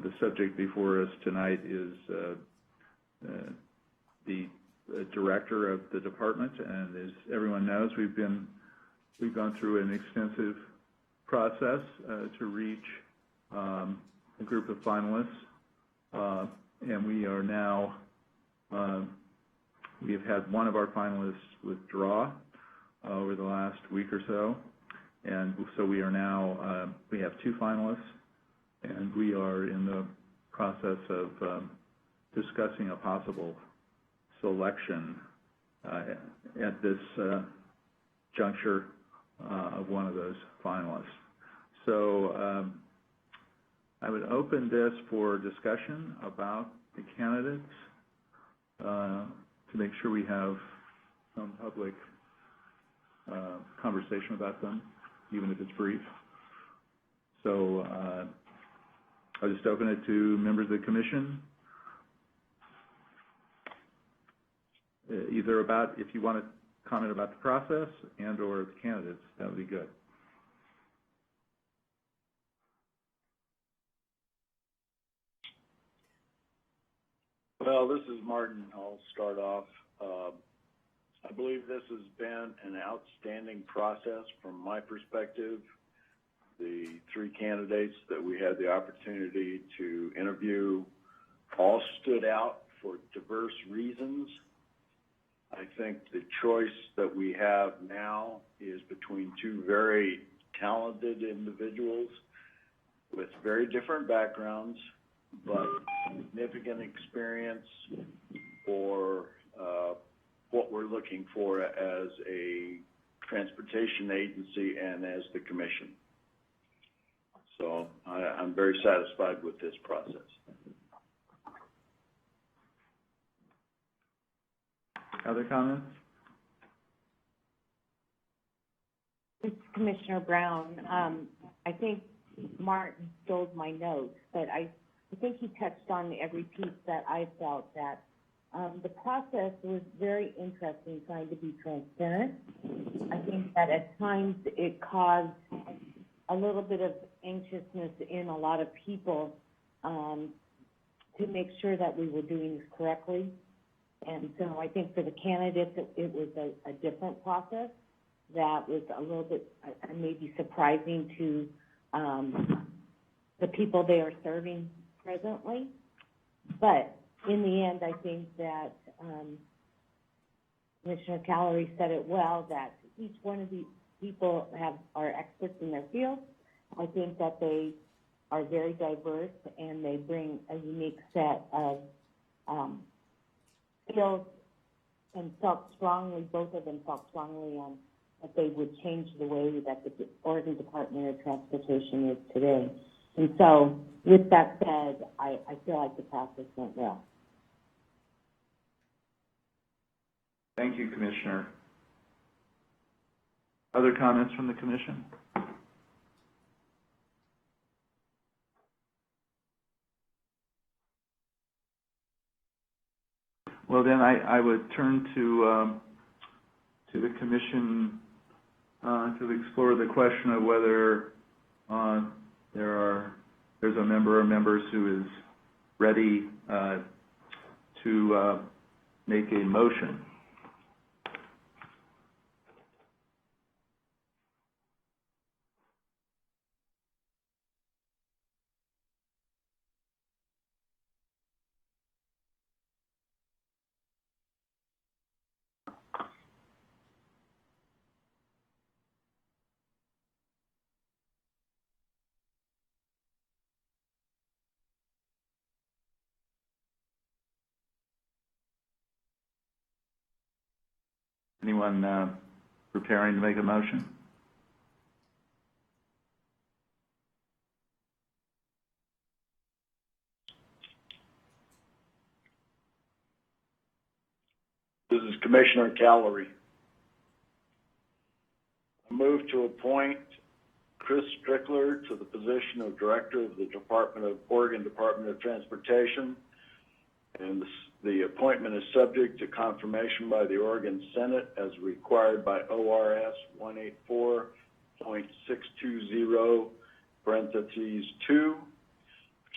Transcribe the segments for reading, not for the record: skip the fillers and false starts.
The subject before us tonight is the director of the department, and as everyone knows, we've gone through an extensive process to reach a group of finalists, and we are now we have had one of our finalists withdraw over the last week or so, and so we are now we have two finalists, and we are in the process of discussing a possible selection at this juncture of one of those finalists. So I would open this for discussion about the candidates to make sure we have some public conversation about them, even if it's brief. So I'll just open it to members of the commission, either about, if you want to comment about the process and or the candidates, that would be good. Well, this is Martin. I'll start off. I believe this has been an outstanding process from my perspective. The three candidates that we had the opportunity to interview all stood out for diverse reasons. I think the choice that we have now is between two very talented individuals with very different backgrounds, but significant experience for what we're looking for as a transportation agency and as the commission. So I'm very satisfied with this process. Other comments? It's Commissioner Brown. I think Martin stole my notes, but I think he touched on every piece that I felt that the process was very interesting, trying to be transparent. I think that at times it caused a little bit of anxiousness in a lot of people to make sure that we were doing this correctly. And so I think for the candidates, it was a different process that was a little bit maybe surprising to the people they are serving presently. But in the end, I think that Commissioner Callery said it well, that each one of these people are experts in their field. I think that they are very diverse and they bring a unique set of skills, and felt strongly, both of them felt strongly on that they would change the way that the Oregon Department of Transportation is today. And so with that said, I feel like the process went well. Thank you, Commissioner. Other comments from the commission? Well, then I would turn to the commission to explore the question of whether there's a member or members who is ready to make a motion. Anyone preparing to make a motion? This is Commissioner Callery. I move to appoint Kris Strickler to the position of Director of the Oregon Department of Transportation, and the appointment is subject to confirmation by the Oregon Senate as required by ORS 184.620, parentheses 2,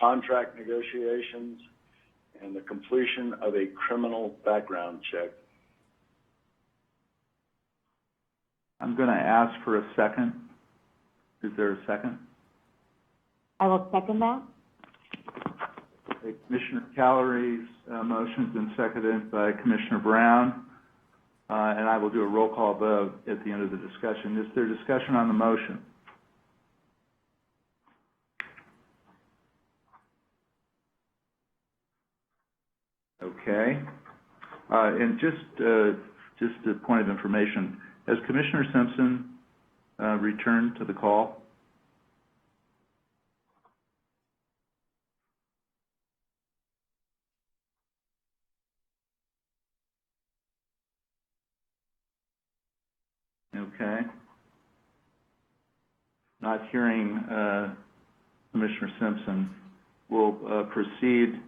contract negotiations, and the completion of a criminal background check. I'm going to ask for a second. Is there a second? I will second that. Okay, Commissioner Calary's motion's been seconded by Commissioner Brown, and I will do a roll call vote at the end of the discussion. Is there discussion on the motion? Okay. And just a point of information, has Commissioner Simpson returned to the call? Okay. Not hearing Commissioner Simpson. We'll proceed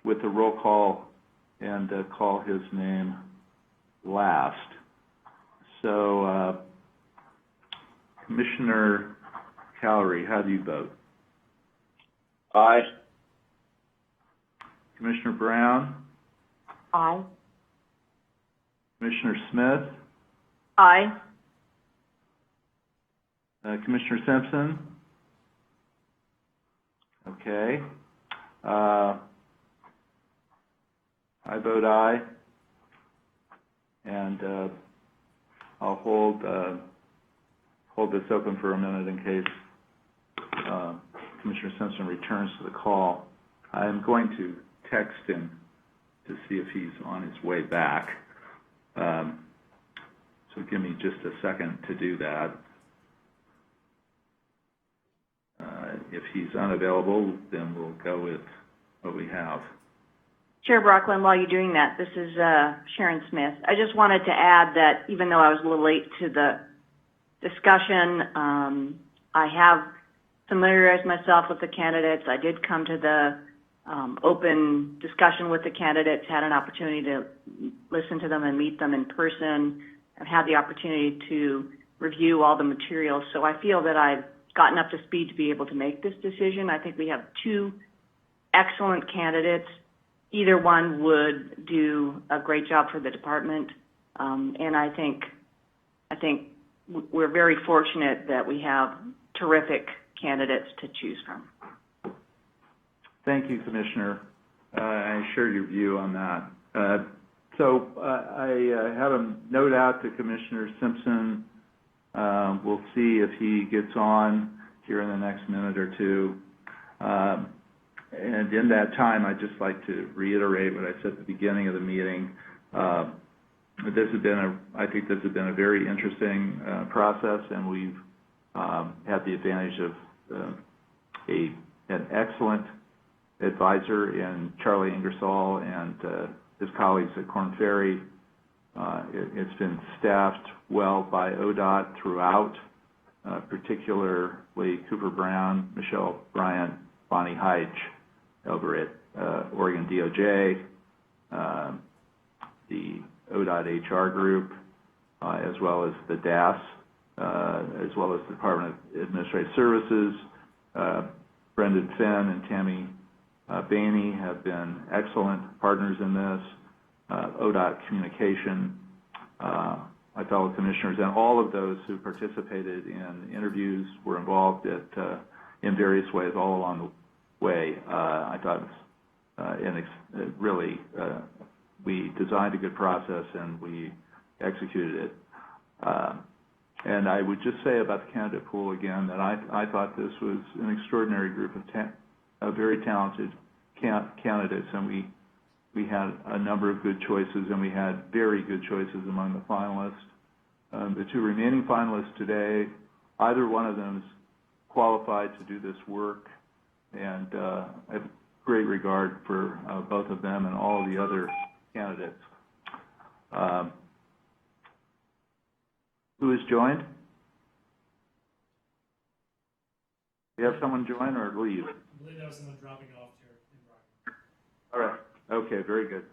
with the roll call and call his name last. So, Commissioner Calary, how do you vote? Aye. Commissioner Brown? Aye. Commissioner Smith? Aye. Commissioner Simpson? Okay. I vote aye, and I'll hold this open for a minute in case Commissioner Simpson returns to the call. I am going to text him to see if he's on his way back. So give me just a second to do that. If he's unavailable, then we'll go with what we have. Chair Brockland, while you're doing that, this is Sharon Smith. I just wanted to add that even though I was a little late to the discussion, I have familiarized myself with the candidates. I did come to the open discussion with the candidates, had an opportunity to listen to them and meet them in person, and had the opportunity to review all the materials. So I feel that I've gotten up to speed to be able to make this decision. I think we have two excellent candidates. Either one would do a great job for the department, and I think we're very fortunate that we have terrific candidates to choose from. Thank you, Commissioner. I share your view on that. So I have a note out to Commissioner Simpson. We'll see if he gets on here in the next minute or two. And in that time, I'd just like to reiterate what I said at the beginning of the meeting. I think this has been a very interesting process, and we've had the advantage of an excellent advisor in Charlie Ingersoll and his colleagues at Korn Ferry. It's been staffed well by ODOT throughout, particularly Cooper Brown, Michelle Bryant, Bonnie Heitch over at Oregon DOJ, the ODOT HR group, as well as the DAS, as well as the Department of Administrative Services. Brendan Finn and Tammy Bainey have been excellent partners in this. ODOT Communication, my fellow commissioners, and all of those who participated in interviews were involved in various ways all along the way. I thought really we designed a good process and we executed it. And I would just say about the candidate pool again that I thought this was an extraordinary group of very talented candidates, and we had a number of good choices, and we had very good choices among the finalists. The two remaining finalists today, either one of them is qualified to do this work, and I have great regard for both of them and all of the other candidates. Who has joined? Do you have someone join or leave? I believe that was someone dropping off here in Brockton. All right. Okay, very good.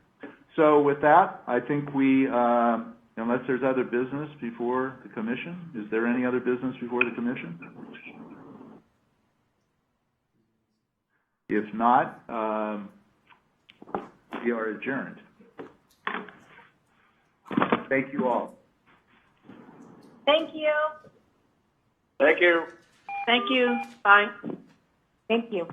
So with that, I think we Unless there's other business before the commission? Is there any other business before the commission? If not, we are adjourned. Thank you all. Thank you. Thank you. Thank you. Bye. Thank you.